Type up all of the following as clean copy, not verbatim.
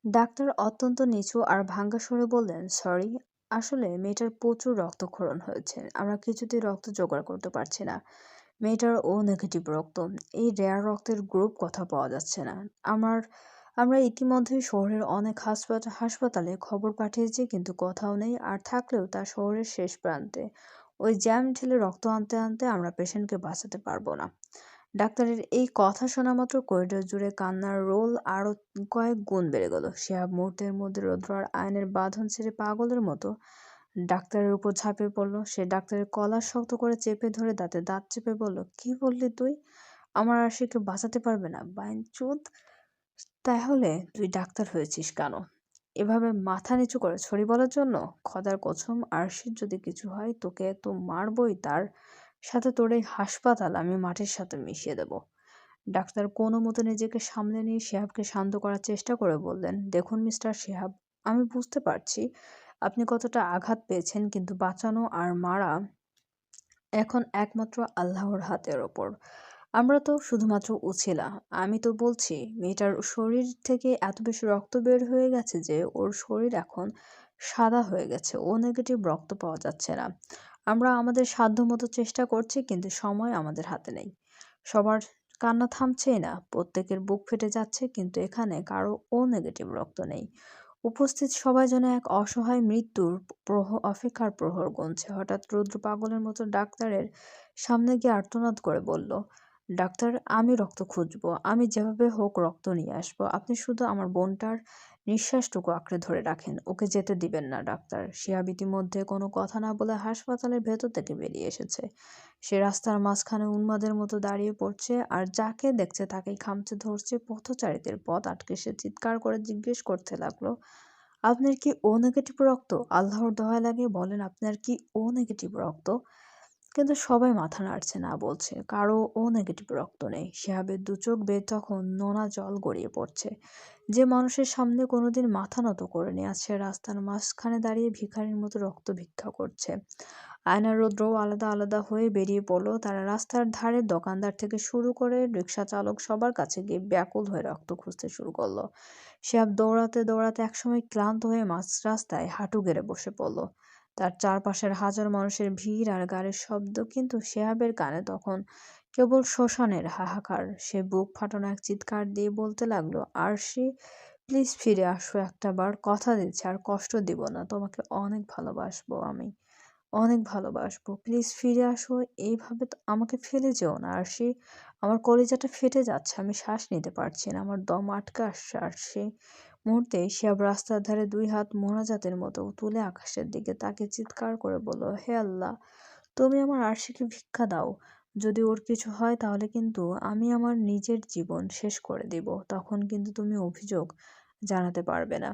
Doctor অত্যন্ত নিচু আর ভাঙা স্বরে বললেন, সরি, আসলে মেয়েটার প্রচুর রক্তক্ষরণ হয়েছে। আমরা কিছুতেই রক্ত জোগাড় করতে পারছি না। মেয়েটার ও নেগেটিভ রক্ত। এই রেয়ার রক্তের গ্রুপ কথা পাওয়া যাচ্ছে না। আমার আমরা ইতিমধ্যেই শহরের অনেক হাসপাতালে খবর পাঠিয়েছি, কিন্তু কোথাও নেই, আর থাকলেও তা শহরের শেষ প্রান্তে। ওই জ্যাম ঠেলে রক্ত আনতে আনতে আমরা পেশেন্টকে বাঁচাতে পারবো না। ডাক্তারের এই কথা শোনা মাত্র করিডোর জুড়ে কান্নার রোল আরো কয়েক গুণ বেড়ে গেল। শিহাব মুহূর্তের মধ্যে রৌদ্র আর আয়নের বাঁধন ছেড়ে পাগলের মতো ডাক্তারের উপর ঝাঁপিয়ে পড়ল। সে ডাক্তারের কলার শক্ত করে চেপে ধরে দাঁতে দাঁত চেপে বলল, কি বললি তুই? আমার আরশিকে বাঁচাতে পারবে না? বাইনচোদ! তাহলে তুই ডাক্তার হয়েছিস কেন? এভাবে মাথা নিচু করে সরি বলার জন্য? খোদার কসম, আরশির যদি কিছু হয় তোকে তো মারবই, তার সাথে তোর এই হাসপাতাল আমি মাটির সাথে মিশিয়ে দেব। ডাক্তার কোনো মতো নিজেকে সামলে নিয়ে শিহাবকে শান্ত করার চেষ্টা করে বললেন, দেখুন মিস্টার শিহাব, আমি বুঝতে পারছি আপনি কতটা আঘাত পেয়েছেন, কিন্তু বাঁচানো আর মারা এখন একমাত্র আল্লাহর হাতের ওপর। আমরা তো শুধুমাত্র উছিলা। আমি তো বলছি, মেয়েটার শরীর থেকে এত বেশি রক্ত বের হয়ে গেছে যে ওর শরীর এখন সাদা হয়ে গেছে। ও নেগেটিভ রক্ত পাওয়া যাচ্ছে না। আমরা আমাদের সাধ্যমতো চেষ্টা করছি, কিন্তু সময় আমাদের হাতে নেই। সবার কান্না থামছেই না, প্রত্যেকের বুক ফেটে যাচ্ছে, কিন্তু এখানে কারো ও নেগেটিভ রক্ত নেই। উপস্থিত সবাই যেন এক অসহায় মৃত্যুর অপেক্ষার প্রহর গুনছে। হঠাৎ রুদ্র পাগলের মতো ডাক্তারের সামনে গিয়ে আর্তনাদ করে বলল, ডাক্তার, আমি রক্ত খুঁজবো, আমি যেভাবে হোক রক্ত নিয়ে আসবো। আপনি শুধু আমার বোনটার নিঃশ্বাসটুকু আঁকড়ে ধরে রাখেন, ওকে যেতে দিবেন না। ডাক্তার শিহাব ইতিমধ্যে কোনো কথা না বলে হাসপাতালের ভেতর থেকে বেরিয়ে এসেছে। সে রাস্তার মাঝখানে উন্মাদের মতো দাঁড়িয়ে পড়ছে, আর যাকে দেখছে তাকেই খামচে ধরছে। পথচারীদের পথ আটকে সে চিৎকার করে জিজ্ঞেস করতে লাগলো, আপনার কি ও নেগেটিভ রক্ত? আল্লাহর দোহাই লাগে বলেন, আপনার কি ও নেগেটিভ রক্ত? কিন্তু সবাই মাথা নাড়ছে, না বলছে। কারো ও নেগেটিভ রক্ত নেই। শিহাবের দু চোখ বেয়ে তখন নোনা জল গড়িয়ে পড়ছে। যে মানুষের সামনে কোনোদিন মাথা নত করেনি, আজ সে রাস্তার মাঝখানে দাঁড়িয়ে ভিখারির মতো রক্ত ভিক্ষা করছে। আয়নার রৌদ্রও আলাদা আলাদা হয়ে বেরিয়ে পড়লো। তারা রাস্তার ধারে দোকানদার থেকে শুরু করে রিক্সা চালক সবার কাছে গিয়ে ব্যাকুল হয়ে রক্ত খুঁজতে শুরু করলো। শিহাব দৌড়াতে দৌড়াতে একসময় ক্লান্ত হয়ে মাঝ রাস্তায় হাঁটু গেড়ে বসে পড়ল। তার চারপাশের হাজার মানুষের ভিড় আর গাড়ির শব্দ, কিন্তু শিহাবের কানে তখন কেবল শ্মশানের হাহাকার। সে বুক ফাটানো এক চিৎকার দিয়ে বলতে লাগলো, আরশি, প্লিজ ফিরে আসো একটাবার, কথা দিচ্ছি আর কষ্ট দিব না, তোমাকে অনেক ভালোবাসবো আমি, অনেক ভালোবাসবো, প্লিজ ফিরে আসো। এইভাবে তো আমাকে ফেলে যেও না আরশি, আমার কলিজাটা ফেটে যাচ্ছে, আমি শ্বাস নিতে পারছি না, আমার দম আটকে আসছে আরশি। মুহূর্তে শিহাব রাস্তার ধারে দুই হাত মোনাজাতের মতো তুলে আকাশের দিকে তাকে চিৎকার করে বলল, হে আল্লাহ, তুমি আমার আরশিকে ভিক্ষা দাও। যদি ওর কিছু হয় তাহলে কিন্তু আমি আমার নিজের জীবন শেষ করে দিব। তখন কিন্তু তুমি অভিযোগ জানাতে পারবে না।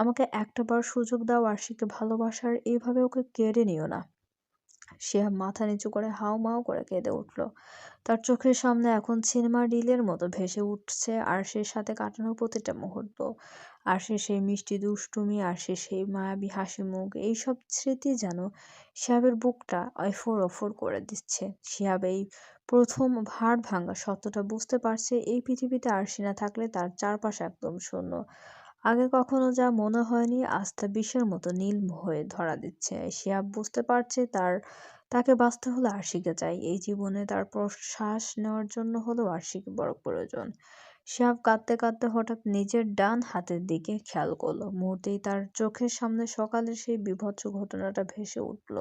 আমাকে একটাবার সুযোগ দাও আরশিকে ভালোবাসার, এইভাবে ওকে কেড়ে নিও না। শিহাব মাথা নিচু করে হাউমাউ করে কেঁদে উঠল। তার চোখের সামনে এখন সিনেমার রিলের মতো ভেসে উঠছে আরশির সাথে কাটানো প্রতিটা মুহূর্ত। আরশির সেই মিষ্টি দুষ্টুমি, আরশির সেই মায়াবী হাসি মুখ, এইসব স্মৃতি যেন শিহাবের বুকটা এফোড় ওফোড় করে দিচ্ছে। শিহাব এই প্রথম হাড় ভাঙা সত্যটা বুঝতে পারছে, এই পৃথিবীতে আরশি না থাকলে তার চারপাশ একদম শূন্য। আগে কখনো যা মনে হয়নি, আজ তা বিষের মতো নীল হয়ে ধরা দিচ্ছে। শিহাব বুঝতে পারছে তাকে বাঁচতে হলে আরশিকে চাই। এই জীবনে তার শ্বাস নেওয়ার জন্য হলেও আরশিকে বড় প্রয়োজন। শিহাব কাঁদতে কাঁদতে হঠাৎ নিজের ডান হাতের দিকে খেয়াল করলো। মুহূর্তেই তার চোখের সামনে সকালের সেই বীভৎস ঘটনাটা ভেসে উঠল।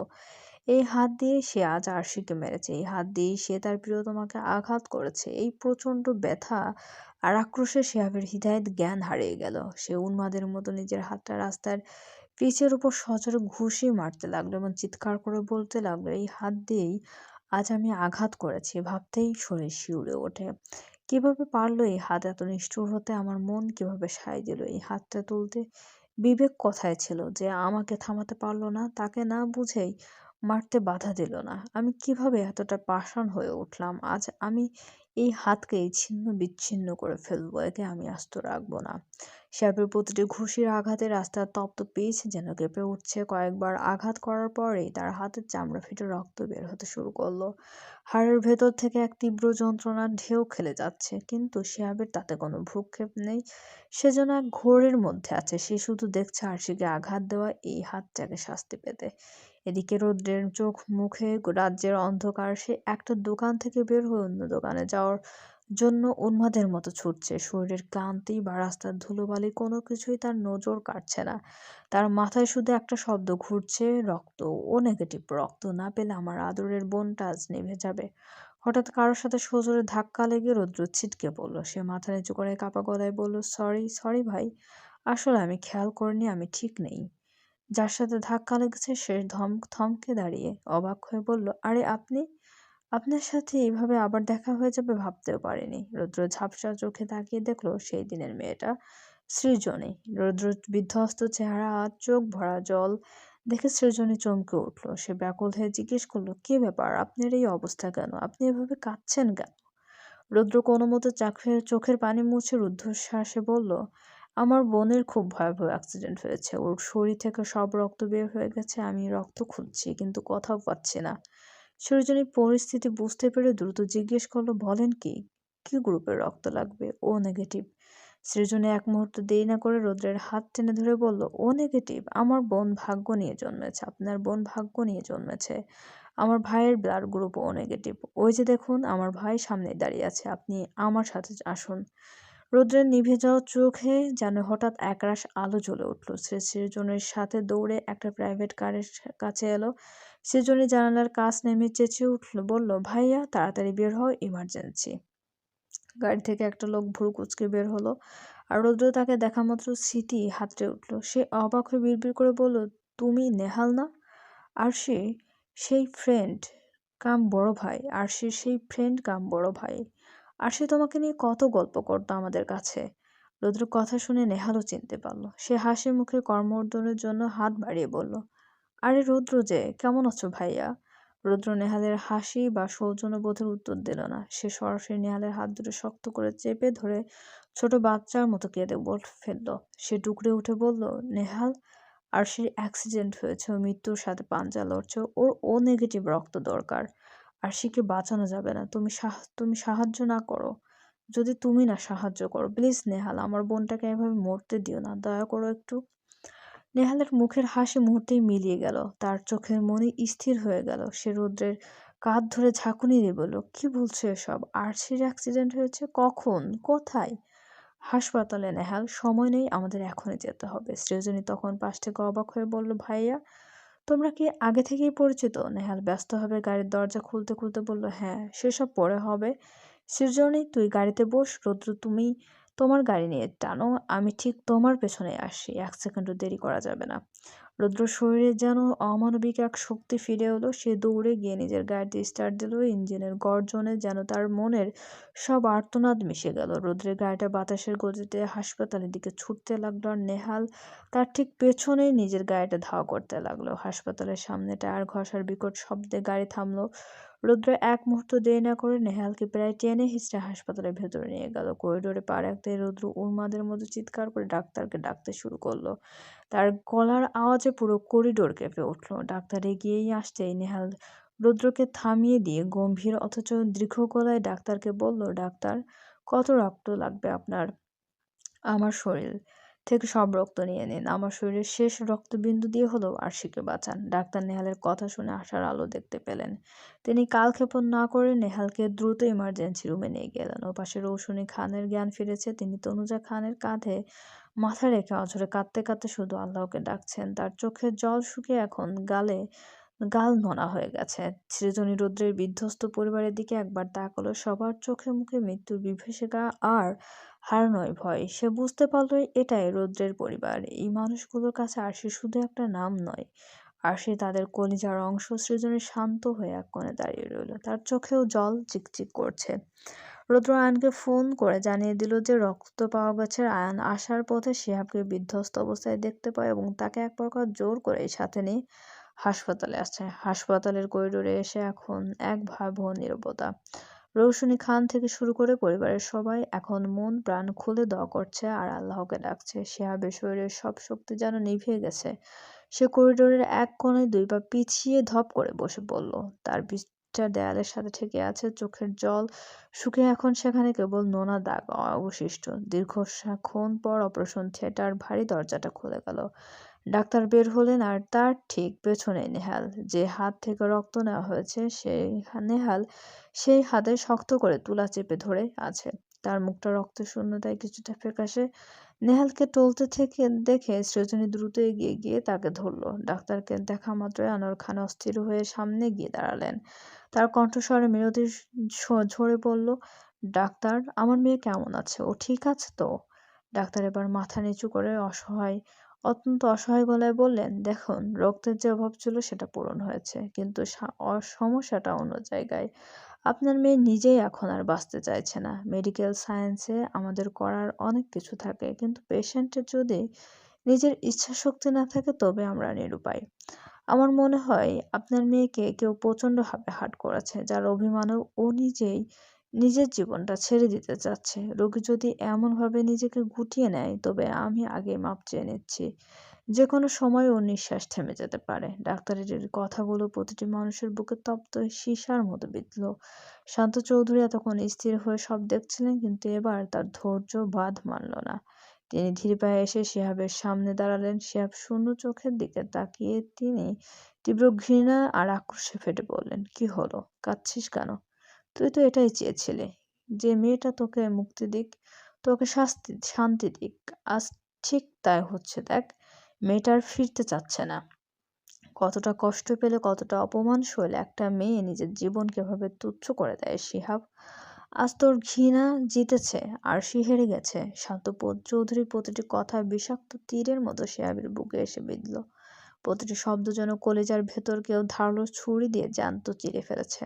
এই হাত দিয়ে সে আজ আরশিকে মেরেছে, এই হাত দিয়েই সে তার প্রিয়তমাকে আঘাত করেছে। এই প্রচণ্ড ব্যথা আর আক্রোশে শিহাবের হৃদয়ের জ্ঞান হারিয়ে গেল। সে উন্মাদের মতো নিজের হাতটা রাস্তার পিচের উপর সজোরে ঘুষি মারতে লাগলো এবং চিৎকার করে বলতে লাগলো, এই হাত দিয়েই আজ আমি আঘাত করেছি। ভাবতেই শরীর শিউরে ওঠে। কিভাবে পারলো এই হাত এত নিষ্ঠুর হতে? আমার মন কিভাবে সায় দিল এই হাতটা তুলতে? বিবেক কোথায় ছিল যে আমাকে থামাতে পারলো না, তাকে না বুঝেই মারতে বাধা দিল না? আমি কিভাবে এতটা পাষাণ হয়ে উঠলাম? আজ আমি এই হাতকেই ছিন্ন বিচ্ছিন্ন করে ফেলবো, একে আমি আস্ত রাখবো না। শিহাবের প্রতিটি ঘুষির আঘাতে রাস্তার তপ্ত পিচ যেন কেঁপে উঠছে। কয়েকবার আঘাত করার পরেই তার হাতের চামড়া ফেটে রক্ত বের হতে শুরু করলো। হাড়ের ভেতর থেকে এক তীব্র যন্ত্রণার ঢেউ খেলে যাচ্ছে, কিন্তু শিহাবের তাতে কোনো ভ্রুক্ষেপ নেই। সে যেন এক ঘোরের মধ্যে আছে। সে শুধু দেখছে আরশিকে আঘাত দেওয়া এই হাতটাকে শাস্তি পেতে। এদিকে রৌদ্রের চোখ মুখে রাজ্যের অন্ধকার। সে একটা দোকান থেকে বের হয়ে অন্য দোকানে যাওয়ার জন্য উন্মাদের মতো ছুটছে। শরীরের ক্লান্তি বা রাস্তার ধুলোবালি কোনো কিছুই তার নজর কাটছে না। তার মাথায় শুধু একটা শব্দ ঘুরছে, রক্ত। ও নেগেটিভ। রক্ত না পেলে আমার আদরের বোনটা আজ নিভে যাবে। হঠাৎ কারোর সাথে সজোরে ধাক্কা লেগে রৌদ্র ছিটকে পড়ল। সে মাথা নিচু করে কাঁপা গলায় বলল, সরি, সরি ভাই। আসলে আমি খেয়াল করিনি, আমি ঠিক নেই। যার সাথে ধাক্কা লেগেছে সে থমকে দাঁড়িয়ে অবাক হয়ে বলল, আরে আপনি? আপনার সাথে এভাবে আবার দেখা হয়ে যাবে ভাবতেও পারিনি। রৌদ্র ঝাপসা চোখে তাকিয়ে দেখলো সেই দিনের মেয়েটা, সৃজনী। রৌদ্র বিধ্বস্ত চেহারা আর চোখ ভরা জল দেখে সৃজনী চমকে উঠল। সে ব্যাকুল হয়ে জিজ্ঞেস করলো, কি ব্যাপার? আপনার এই অবস্থা কেন? আপনি এভাবে কাঁদছেন কেন? রৌদ্র কোনোমতে চোখের পানি মুছে রুদ্ধশ্বাসে বলল, আমার বোনের খুব ভয়াবহ অ্যাক্সিডেন্ট হয়েছে। ওর শরীর থেকে সব রক্ত বের হয়ে গেছে। আমি রক্ত খুঁজছি, কিন্তু কোথাও পাচ্ছি না। সৃজনী পরিস্থিতি বুঝতে পেরে দ্রুত জিজ্ঞেস করলো, বলেন কি? কি গ্রুপের রক্ত লাগবে? ও নেগেটিভ। সৃজনী এক মুহূর্ত দেরি না করে রৌদ্রের হাত টেনে ধরে বলল, ও নেগেটিভ? আমার বোন ভাগ্য নিয়ে জন্মেছে। আপনার বোন ভাগ্য নিয়ে জন্মেছে। আমার ভাইয়ের ব্লাড গ্রুপ ও নেগেটিভ। ওই যে দেখুন, আমার ভাই সামনে দাঁড়িয়ে আছে। আপনি আমার সাথে আসুন। রৌদ্রের নিভে যাওয়া চোখে যেন হঠাৎ একরাশ আলো জ্বলে উঠল। সে সৃজনের সাথে দৌড়ে একটা প্রাইভেট কারের কাছে এলো। সৃজনী জানালার কাছ নেমে চেঁচিয়ে উঠল, বলল, ভাইয়া তাড়াতাড়ি বের হও, ইমার্জেন্সি। গাড়ি থেকে একটা লোক ভ্রু কুঁচকে বের হলো, আর রৌদ্র তাকে দেখা মাত্র স্মৃতি হাতড়ে উঠল। সে অবাক হয়ে বিড়বিড় করে বলল, তুমি নেহাল না? আরশি, সেই ফ্রেন্ড কাম বড় ভাই। আরশির সেই ফ্রেন্ড কাম বড় ভাই। আরশি তোমাকে নিয়ে কত গল্প করতো আমাদের কাছে। রৌদ্র কথা শুনে নেহালও চিনতে পারল। সে হাসি মুখে কর্মর্দনের জন্য হাত বাড়িয়ে বলল, আরে রৌদ্র যে, কেমন আছো ভাইয়া? রৌদ্র নেহালের হাসি বা সৌজন্যবোধের উত্তর দিল না। সে সরাসরি নেহালের হাত দুটো শক্ত করে চেপে ধরে ছোট বাচ্চার মতো কেঁদে ফেলল। সে টুকরে উঠে বলল, নেহাল, আরশির অ্যাক্সিডেন্ট হয়েছে। ও মৃত্যুর সাথে পাঞ্জা লড়ছে। ওর ও নেগেটিভ রক্ত দরকার। আরশিকে বাঁচানো যাবে না। তুমি সাহায্য না করো। যদি তুমি না সাহায্য করো, প্লিজ নেহাল, আমার বোনটাকে এভাবে মরতে দিও না। দয়া করো একটু। নেহালের মুখের হাসি মুহূর্তেই মিলিয়ে গেল। তার চোখের মনি স্থির হয়ে গেল। সে রৌদ্রের কাঁধ ধরে ঝাঁকুনি দিয়ে বলল, কি বলছো এসব? আরশির অ্যাক্সিডেন্ট হয়েছে? কখন? কোথায়? হাসপাতালে নেহাল। সময় নেই, আমাদের এখনই যেতে হবে। সৃজনী তখন পাশ থেকে অবাক হয়ে বলল, ভাইয়া তোমরা কি আগে থেকেই পরিচিত? নেহাল ব্যস্তভাবে গাড়ির দরজা খুলতে খুলতে বলল, হ্যাঁ, সেসব পরে হবে। সৃজনী, তুই গাড়িতে বস। রৌদ্র, তুমি তোমার গাড়ি নিয়ে টানো। আমি ঠিক তোমার পেছনে আসি। এক সেকেন্ডও দেরি করা যাবে না। রৌদ্র শরীরে যেন অমানবিক এক শক্তি ফিরে এলো। সে দৌড়ে গিয়ে নিজের গাড়িতে স্টার্ট দিল। ইঞ্জিনের গর্জনে যেন তার মনের সব আর্তনাদ মিশে গেল। রৌদ্রের গাড়িটা বাতাসের গতিতে হাসপাতালের দিকে ছুটতে লাগলো, আর নেহাল তার ঠিক পেছনেই নিজের গাড়িটা ধাওয়া করতে লাগলো। হাসপাতালের সামনে টায়ার ঘষার বিকট শব্দে গাড়ি থামলো। রৌদ্র এক মুহূর্ত দেরি না করে নেহালকে প্রায় টেনে হিঁচড়ে হাসপাতালের ভেতরে নিয়ে গেল। করিডোরে পা রাখতে রৌদ্র উন্মাদের মতো চিৎকার করে ডাক্তারকে ডাকতে শুরু করলো। তার গলার আওয়াজে পুরো করিডোর কেঁপে উঠল। ডাক্তার এগিয়েই আসতেই নেহাল রৌদ্রকে থামিয়ে দিয়ে গম্ভীর অথচ দীর্ঘ গলায় ডাক্তারকে বলল, ডাক্তার, কত রক্ত লাগবে আপনার? আমার শরীর থেকে সব রক্ত নিয়ে নিন। আমার শরীরের শেষ রক্তবিন্দু দিয়ে হলেও আরশিকে বাঁচান। ডাক্তার নেহালের কথা শুনে আশার আলো দেখতে পেলেন। তিনি কালক্ষেপণ না করে নেহালকে দ্রুত ইমার্জেন্সি রুমে নিয়ে গেলেন। ওপাশে রৌশনী খানের জ্ঞান ফিরেছে। তিনি তনুজা খানের কাঁধে মাথা রেখে অঝরে কাঁদতে কাঁদতে শুধু আল্লাহকে ডাকছেন। তার চোখের জল শুকিয়ে এখন গাল নোনা হয়ে গেছে। সৃজনী রৌদ্রের বিধ্বস্ত পরিবারের দিকে একবার তাকালো। সবার চোখে মুখে মৃত্যুর বিভীষিকা আর হারানোয় ভয়। সে বুঝতে পারল এটাই রৌদ্রের পরিবার। এই মানুষগুলোর কাছে আরশি শুধু একটা নাম নয়, আরশি তাদের কলিজার অংশ। সৃজনী শান্ত হয়ে এক কোণে দাঁড়িয়ে রইল। তার চোখেও জল চিকচিক করছে। রৌদ্র আয়ানকে ফোন করে জানিয়ে দিল যে রক্ত পাওয়া গেছে। আয়ান আসার পথে শিহাবকে বিধ্বস্ত অবস্থায় দেখতে পায় এবং তাকে এক প্রকার জোর করে সাথে নিয়ে হাসপাতালে আসে। হাসপাতালের করিডোরে এসে এখন এক ভয়াবহ নীরবতা। রৌশনী খান থেকে শুরু করে পরিবারের সবাই এখন মন প্রাণ খুলে দোয়া করছে আর আল্লাহকে ডাকছে। শিহাবের শরীরের সব শক্তি যেন নিভে গেছে। সে করিডোরের এক কোণায় ২ পা পিছিয়ে ধপ করে বসে পড়ল। তার পিঠটা দেয়ালের সাথে ঠেকে আছে, চোখের জল শুকিয়ে এখন সেখানে কেবল নোনা দাগ অবশিষ্ট। দীর্ঘক্ষণ পর অপারেশন থিয়েটার ভারী দরজাটা খুলে গেল। ডাক্তার বের হলেন আর তার ঠিক পেছনেই নেহাল। যে হাত থেকে রক্ত নেওয়া হয়েছে নেহাল সেই হাতে শক্ত করে তুলা চেপে ধরে আছে। তার মুখটা রক্তশূন্যতায় কিছুটা ফ্যাকাশে। নেহালকে টলতে থেকে দেখে সৃজনী দ্রুত এগিয়ে গিয়ে তাকে ধরল। ডাক্তারকে দেখা মাত্রই আনোয়ার খান অস্থির হয়ে সামনে গিয়ে দাঁড়ালেন। তার কণ্ঠস্বরে মিনতি ঝরে পড়ল, ডাক্তার, আমার মেয়ে কেমন আছে? ও ঠিক আছে তো? ডাক্তার এবার মাথা নিচু করে অত্যন্ত অসহায় গলায় বললেন, দেখুন, রক্তের যে অভাব ছিল সেটা পূরণ হয়েছে, কিন্তু সমস্যাটা অন্য জায়গায়। আপনার মেয়ে নিজেই এখন আর বাঁচতে চাইছে না। মেডিকেল সায়েন্সে আমাদের করার অনেক কিছু থাকে, কিন্তু পেশেন্টের যদি নিজের ইচ্ছাশক্তি না থাকে তবে আমরা নিরুপায়। আমার মনে হয় আপনার মেয়েকে কেউ প্রচণ্ডভাবে হার্ট করেছে, যার অভিমানে ও নিজেই নিজের জীবনটা ছেড়ে দিতে চাচ্ছে। রোগী যদি এমনভাবে নিজেকে গুটিয়ে নেয় তবে আমি আগেই মাপ চেয়ে নিচ্ছি। যেকোনো সময় ওর নিঃশ্বাস থেমে যেতে পারে। ডাক্তারের এই কথাগুলো প্রতিটি মানুষের বুকে তপ্ত সীসার মতো বিঁধল। শান্ত চৌধুরী এতক্ষণ স্থির হয়ে সব দেখছিলেন, কিন্তু এবার তার ধৈর্য বাঁধ মানল না। তিনি ধীর পায়ে এসে শিহাবের সামনে দাঁড়ালেন। শিহাব শূন্য চোখের দিকে তাকিয়ে তিনি তীব্র ঘৃণা আর আক্রোশে ফেটে পড়লেন, কি হলো? কাঁদছিস কেন? তুই তো এটাই চেয়েছিলি, যে মেয়েটা তোকে মুক্তি দিক, তোকে শান্তি দিক। আজ ঠিক তাই হচ্ছে, দেখ। মেয়েটা আর ফিরতে চাচ্ছে না। কতটা কষ্ট পেলে, কতটা অপমান সইলে একটা মেয়ে নিজের জীবনকে এভাবে তুচ্ছ করে দেয় শিহাব? আজ তোর ঘৃণা জিতেছে আর সে হেরে গেছে। শান্ত চৌধুরীর প্রতিটি কথা বিষাক্ত তীরের মতো শিহাবের বুকে এসে বিঁধল। প্রতিটি শব্দ যেন কলিজার ভেতর কেউ ধারালো ছুরি দিয়ে জ্যান্ত চিরে ফেলেছে।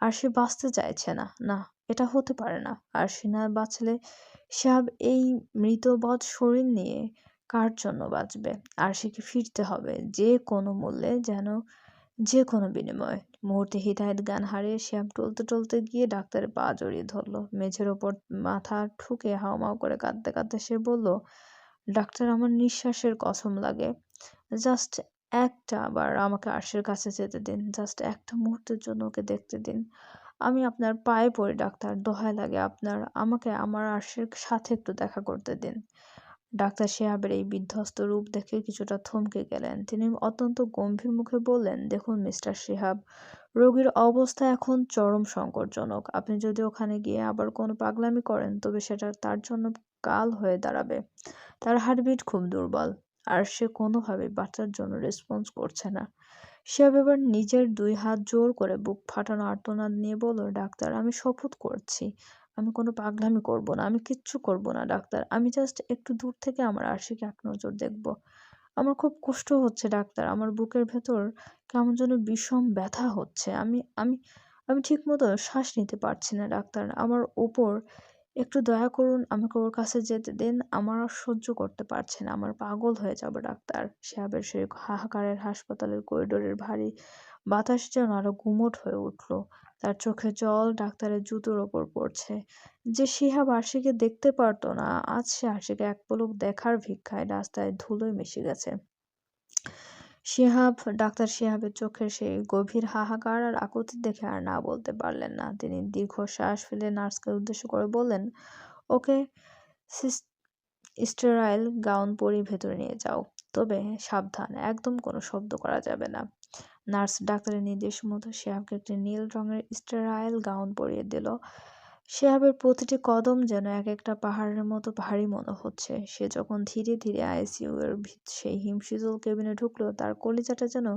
আর সে বাঁচতে চাইছে না। না, এটা হতে পারে না। আর সে না বাঁচলে শিহাব এই মৃতবৎ শরীর নিয়ে কার জন্য বাঁচবে? আর সেকে ফিরতে হবে যে কোনো মূল্যে, যেন যে কোনো বিনিময়ে। মুহূর্তে হিতাহিত জ্ঞান হারিয়ে শিহাব টলতে টলতে গিয়ে ডাক্তারের পা জড়িয়ে ধরল। মেঝের ওপর মাথা ঠুকে হাউমাউ করে কাঁদতে কাঁদতে সে বলল, ডাক্তার, আমার নিঃশ্বাসের কসম লাগে, জাস্ট একটা বার আমাকে আরশের কাছে যেতে দিন। জাস্ট একটা মুহূর্তের জন্য ওকে দেখতে দিন। আমি আপনার পায়ে পড়ি ডাক্তার, দোহাই লাগে আপনার, আমাকে আমার আরশের সাথে একটু দেখা করতে দিন। ডাক্তার শিহাবের এই বিধ্বস্ত রূপ দেখে কিছুটা থমকে গেলেন। তিনি অত্যন্ত গম্ভীর মুখে বললেন, দেখুন মিস্টার শিহাব, রোগীর অবস্থা এখন চরম সংকটজনক। আপনি যদি ওখানে গিয়ে আবার কোনো পাগলামি করেন তবে সেটা তার জন্য কাল হয়ে দাঁড়াবে। তার হার্টবিট খুব দুর্বল, আর সে কোনোভাবেই বাচ্চার জন্য রেসপন্স করছে না। শিহাব এবার নিজের ২ হাত জোর করে বুক ফাটানো আর্তনাদ নিয়ে বলল, ডাক্তার, আমি শপথ করছি, আমি কোনো পাগলামি করব না, আমি কিচ্ছু করব না ডাক্তার। আমি জাস্ট একটু দূর থেকে আমার আরশিকে এক নজর দেখব। আমার খুব কষ্ট হচ্ছে ডাক্তার, আমার বুকের ভেতর কেমন যেন বিষম ব্যথা হচ্ছে। আমি আমি আমি ঠিকমতো শ্বাস নিতে পারছি না ডাক্তার। আমার উপর একটু দয়া করুন, আমাকে ওর কাছে যেতে দিন। আমার আর সহ্য করতে পারছি না, আমার পাগল হয়ে যাব ডাক্তার। শিহাবের সেই হাহাকারের হাসপাতালের করিডোরের ভারী বাতাস যেন আরো গুমোট হয়ে উঠল। তার চোখে জল ডাক্তারের জুতোর ওপর পড়ছে। যে শিহাব আরশিকে দেখতে পারতো না, আজ সে আরশিকে এক পলক দেখার ভিক্ষায় রাস্তায় ধুলোয় মিশে গেছে। ডাক্তার শিহাবের চোখের সেই গভীর হাহাকার আর আকুতি দেখে আর না বলতে পারলেন না। তিনি দীর্ঘশ্বাস ফেলে নার্সকে উদ্দেশ্য করে বললেন, ওকে স্টেরাইল গাউন পরিয়ে ভেতরে নিয়ে যাও। তবে সাবধান, একদম কোনো শব্দ করা যাবে না। নার্স ডাক্তারের নির্দেশ মতো শিহাবকে একটি নীল রঙের স্টেরাইল গাউন পরিয়ে দিল। শিহাবের প্রতিটি কদম যেন এক একটা পাহাড়ের মতো ভারী মনে হচ্ছে। সে যখন ধীরে ধীরে আইসিইউ এর সেই হিমশীতল কেবিনে ঢুকলো, তার কলিজাটা যেন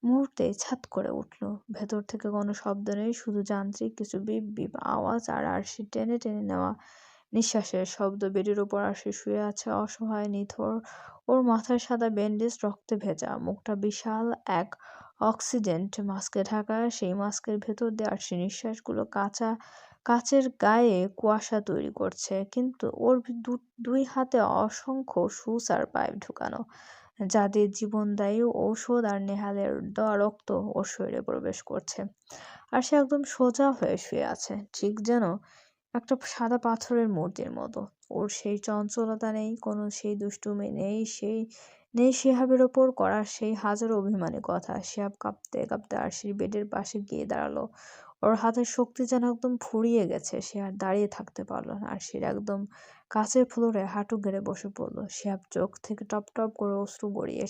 মুহূর্তেই ছাত করে উঠল। ভেতর থেকে কোনো শব্দ নেই, শুধু যান্ত্রিক কিছু বিপ বিপ আওয়াজ আর আরশি টেনে টেনে নেওয়া নিঃশ্বাসের শব্দ। বেডের ওপর আরশি শুয়ে আছে, অসহায় নিথর। ওর মাথায় সাদা ব্যান্ডেজ, রক্তে ভেজা। মুখটা বিশাল এক অক্সিডেন্ট মাস্কে ঢাকা। সেই মাস্কের ভেতর দিয়ে আরশির নিঃশ্বাসগুলো কাঁচা কাচের গায়ে কুয়াশা তৈরি করছে, কিন্তু ওর দুই হাতে অসংখ্য সুচ আর পাইপ ঢুকানো, যা দিয়ে জীবনদায়ী ঔষধ আর নেহালের দেওয়া রক্ত ওর শরীরে প্রবেশ করছে। আর সে একদম সোজা হয়ে শুয়ে আছে, ঠিক যেন একটা সাদা পাথরের মূর্তির মতো। ওর সেই চঞ্চলতা নেই, কোনো সেই দুষ্টুমি নেই শিহাবের ওপর করা সেই হাজারো অভিমানী কথা। শিহাব কাঁপতে কাঁপতে আরশির বেডের পাশে গিয়ে দাঁড়ালো। ওর হাতের শক্তি যেন একদম ফুরিয়ে গেছে, সে আর দাঁড়িয়ে থাকতে পারলো না। আরশির একদম কাছের ফ্লোরে হাঁটু গেড়ে বসে পড়লো। শিহাব চোখ থেকে টপ টপ করে অশ্রু গড়িয়ে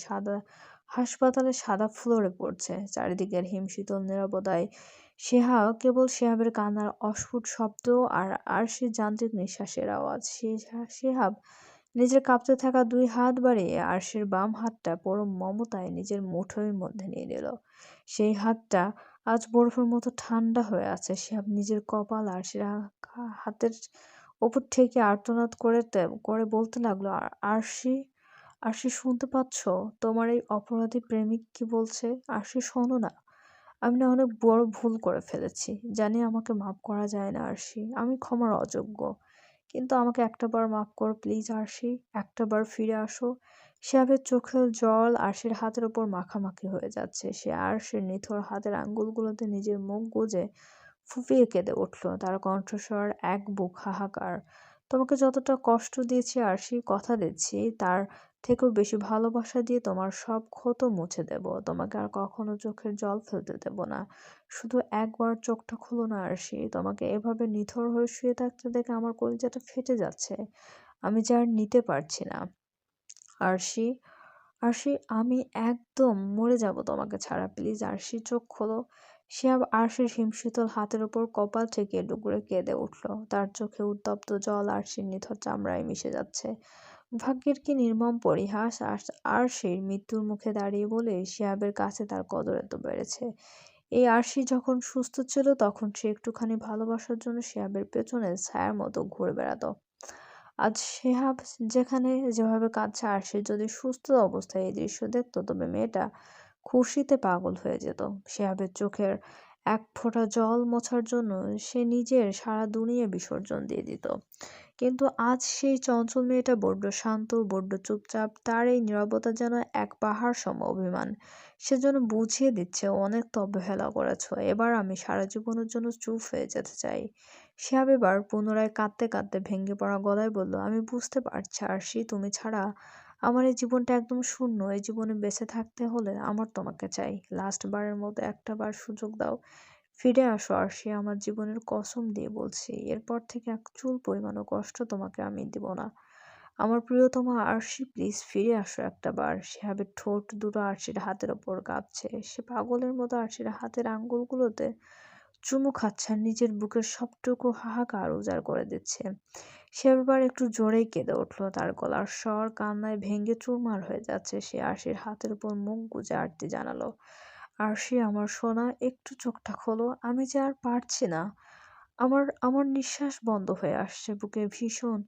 হাসপাতালের সাদা ফ্লোরে পড়ছে। চারিদিকের হিমশীতল নীরবতায় কেবল শিহাবের কান্নার অস্ফুট শব্দ আর আরশির যান্ত্রিক নিঃশ্বাসের আওয়াজ। শিহাব নিজের কাঁপতে থাকা দুই হাত বাড়িয়ে আরশির বাম হাতটা পরম মমতায় নিজের মুঠোর মধ্যে নিয়ে নিল। সেই হাতটা আজ বরফের মতো ঠান্ডা হয়ে আছে। শিহাব নিজের কপাল আরশির হাতের ওপর ঠেকে আর্তনাদ করে বলতে লাগলো, আরশি, আরশি শুনতে পাচ্ছ? তোমার এই অপরাধী প্রেমিক কি বলছে? আরশি শোনো না, আমি না অনেক বড় ভুল করে ফেলেছি। জানি আমাকে মাফ করা যায় না আরশি, আমি ক্ষমার অযোগ্য। কিন্তু আমাকে একটাবার মাফ করো প্লিজ আরশি, একটাবার ফিরে আসো। শিহাবের চোখের জল আরশির হাতের ওপর মাখামাখি হয়ে যাচ্ছে। সে আরশির নিথর হাতের আঙ্গুলগুলোতে নিজের মুখ গুজে ফুঁপিয়ে কেঁদে উঠল। তার কণ্ঠস্বর এক বুক হাহাকার। তোমাকে যতটা কষ্ট দিয়েছি আরশি, কথা দিচ্ছি তার থেকেও বেশি ভালোবাসা দিয়ে তোমার সব ক্ষত মুছে দেব। তোমাকে আর কখনো চোখের জল ফেলতে দেব না। শুধু একবার চোখটা খুলো না আরশি। তোমাকে এভাবে নিথর হয়ে শুয়ে থাকতে দেখে আমার কলিজাটা ফেটে যাচ্ছে। আমি যে আর নিতে পারছি না আরশি, আরশি, আমি একদম মরে যাব তোমাকে ছাড়া। প্লিজ আরশি, চোখ খোলো। শিহাব আরশির হিমশীতল হাতের ওপর কপাল ঠেকিয়ে ডুকরে কেঁদে উঠল। তার চোখে উত্তপ্ত জল আরশির নিথর চামড়ায় মিশে যাচ্ছে। ভাগ্যের কি নির্মম পরিহাস! আরশির মৃত্যুর মুখে দাঁড়িয়ে বলে শিহাবের কাছে তার কদর এত বেড়েছে। এই আরশি যখন সুস্থ ছিল তখন সে একটুখানি ভালোবাসার জন্য শিহাবের পেছনে ছায়ার মতো ঘুরে বেড়াতো। আজ শিহাব যেখানে যেভাবে কাঁদছে, আরশি যদি সুস্থ অবস্থায় এই দৃশ্য দেখতো তবে মেয়েটা খুশিতে পাগল হয়ে যেত। শিহাবের চোখের এক ফোঁটা জল মোছার জন্য সে নিজের সারা দুনিয়া বিসর্জন দিয়ে দিত। কিন্তু আজ সেই চঞ্চল মেয়েটা বড্ড শান্ত, বড্ড চুপচাপ। তার এই নীরবতা যেন এক পাহাড় সম অভিমান। সে যেন বুঝিয়ে দিচ্ছে, অনেক তো অবহেলা করেছ, এবার আমি সারা জীবনের জন্য চুপ হয়ে যেতে চাই। শিহাব এবার পুনরায় কাঁদতে কাঁদতে ভেঙে পড়া গলায় বলল, আমি বুঝতে পারছি আরশি, তুমি ছাড়া আমার এই জীবনটা একদম শূন্য। এই জীবনে বেঁচে থাকতে হলে আমার তোমাকে চাই। লাস্ট বারের মতো একটা বার সুযোগ দাও। ফিরে আসো আরশি, আমার জীবনের কসম দিয়ে বলছি, এরপর থেকে এক চুল পরিমাণও কষ্ট তোমাকে আমি দিব না। আমার প্রিয়তমা আরশি, প্লিজ ফিরে আসো একটাবার। শিহাবের ঠোঁট দুটো আরশির হাতের ওপর কাঁপছে। সে পাগলের মতো আরশির হাতের আঙ্গুলগুলোতে চুমু খাচ্ছে আর নিজের বুকের সবটুকু হাহাকার উজাড় করে দিচ্ছে। সে এবার একটু জোরেই কেঁদে উঠল। তার গলার স্বর কান্নায় ভেঙে চুরমার হয়ে যাচ্ছে। সে আরশির হাতের উপর মুখ গুজে আরতি জানালো, আরশি আমার সোনা, একটু চোখটা খোলো। আমি যে আর পারছি না। আমার আমার নিঃশ্বাস বন্ধ হয়ে আসছে। বুকে ভীষণ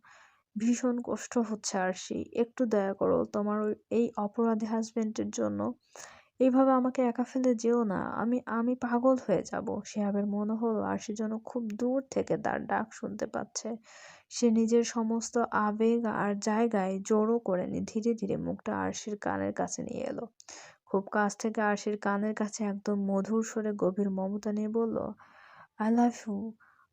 ভীষণ কষ্ট হচ্ছে আরশি। একটু দয়া করো তোমার এই অপরাধী হাজবেন্ডের জন্য। এইভাবে আমাকে একা ফেলে যেও না। আমি আমি পাগল হয়ে যাব। শিহাবের মনে হলো আরশি যেন খুব দূর থেকে তার ডাক শুনতে পাচ্ছে। সে নিজের সমস্ত আবেগ আর জায়গায় জড়ো করে ধীরে ধীরে মুখটা আরশির কানের কাছে নিয়ে এলো। খুব কাছ থেকে আরশির কানের কাছে একদম মধুর স্বরে গভীর মমতা নিয়ে বলল, I love you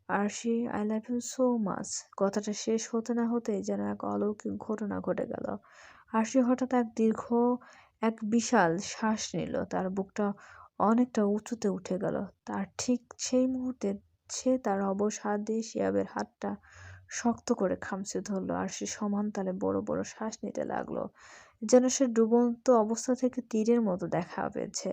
Arshi, I love you so much. কথাটা শেষ হতে না হতেই যেন এক অলৌকিক ঘটনা ঘটে গেল। আরশি হঠাৎ এক বিশাল শ্বাস নিল। তার বুকটা অনেকটা উঁচুতে উঠে গেল। তার ঠিক সেই মুহূর্তে সে তার অবশ হাত দিয়ে শিয়াবের হাতটা শক্ত করে খামচে ধরল। আরশি সমান তালে বড় বড় শ্বাস নিতে লাগলো, যেন সে ডুবন্ত অবস্থা থেকে তীরের মতো দেখা পেয়েছে।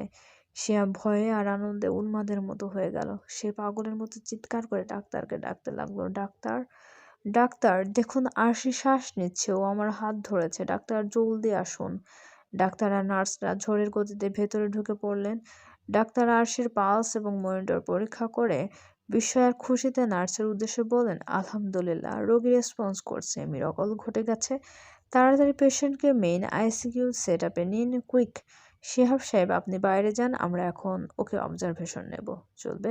সে ভয়ে আর আনন্দে উন্মাদের মতো হয়ে গেল। সে পাগলের মতো চিৎকার করে ডাক্তারকে ডাকতে লাগলো, ডাক্তার, ডাক্তার দেখুন আরশি শ্বাস নিচ্ছে, ও আমার হাত ধরেছে, ডাক্তার জলদি আসুন। ডাক্তার আর নার্সরা ঝড়ের গতিতে ভেতরে ঢুকে পড়লেন। ডাক্তার আরশির পালস এবং মনিটর পরীক্ষা করে বিস্ময় আর খুশিতে নার্সের উদ্দেশ্যে বলেন, আলহামদুলিল্লাহ, রোগী রেসপন্স করছে, মিরাকল ঘটে গেছে। তাড়াতাড়ি পেশেন্টকে মেইন আইসিইউ সেট আপে নিন, কুইক। শিহাব সাহেব আপনি বাইরে যান, আমরা এখন ওকে অবজারভেশন নেব। চলবে।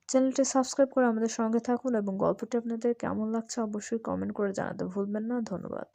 চ্যানেলটি সাবস্ক্রাইব করে আমাদের সঙ্গে থাকুন এবং গল্পটি আপনাদের কেমন লাগছে অবশ্যই কমেন্ট করে জানাতে ভুলবেন না। ধন্যবাদ।